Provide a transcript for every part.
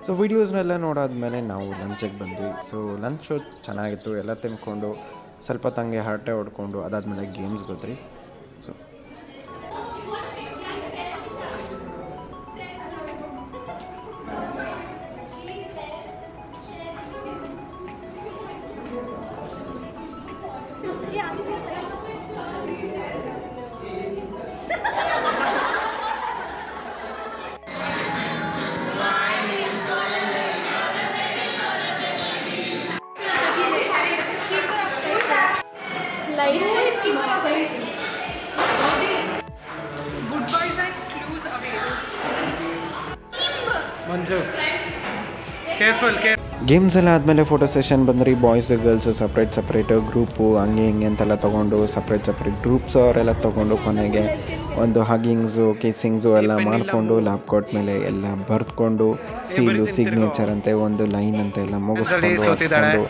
So ವೀಡಿಯೋಸ್ನೆಲ್ಲ ನೋಡಾದ್ಮೇಲೆ ನಾವು ಲಂಚಿಗೆ ಬಂದ್ವಿ. So lunch ಚೆನ್ನಾಗಿತ್ತು, ಎಲ್ಲ ತಿನ್ಕೊಂಡು ಸ್ವಲ್ಪ ತಂಗೆ ಹರಟೆ ಹೊಡ್ಕೊಂಡು ಅದಾದಮೇಲೆ ಗೇಮ್ಸ್ಗೆ ಹೋದ್ರಿ. ಸೊ ಗೇಮ್ಸ್ ಎಲ್ಲ ಆದಮೇಲೆ ಫೋಟೋ ಸೆಷನ್ ಬಂದ್ರಿ. ಬಾಯ್ಸ್ ಗರ್ಲ್ಸ್ ಸಪ್ರೇಟ್ ಗ್ರೂಪು ಹಂಗೆ ಹಿಂಗೆ ಅಂತೆಲ್ಲ ತೊಗೊಂಡು ಸಪ್ರೇಟ್ ಗ್ರೂಪ್ಸ್ ಅವರೆಲ್ಲ ತೊಗೊಂಡು ಕೊನೆಗೆ ಒಂದು ಹಗಿಂಗ್ಸು ಕಿಸ್ಸಿಂಗ್ಸು ಎಲ್ಲ ಮಾಡಿಕೊಂಡು ಲ್ಯಾಬ್ ಕೋಟ್ ಮೇಲೆ ಎಲ್ಲ ಬರೆದುಕೊಂಡು ಸೀಲು ಸಿಗ್ನೇಚರ್ ಅಂತೆ ಒಂದು ಲೈನ್ ಅಂತ ಎಲ್ಲ ಮುಗಿಸ್ಕೊಂಡು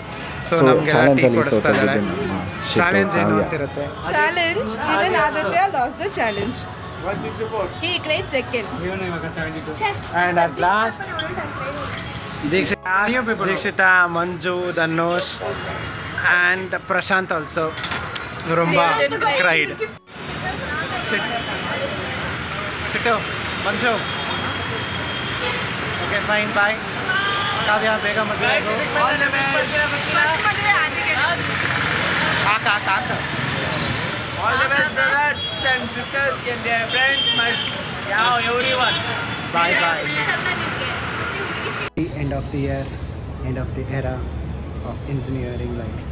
ಸೊ ಚಾಲೆಂಜಲ್ಲಿ ಸೋತಿದ್ದೆ ನಮ್ಮ challenge. He claimed second. And at last, Dikshita, Manju, Dhanush, and Prashant also. Rumba cried. Sit down, Manju. Okay, fine, bye. Kavya, bega madhya go. All the best. All the best, brothers and sisters and their friends, everyone. Bye bye. End of the year, end of the era of engineering life.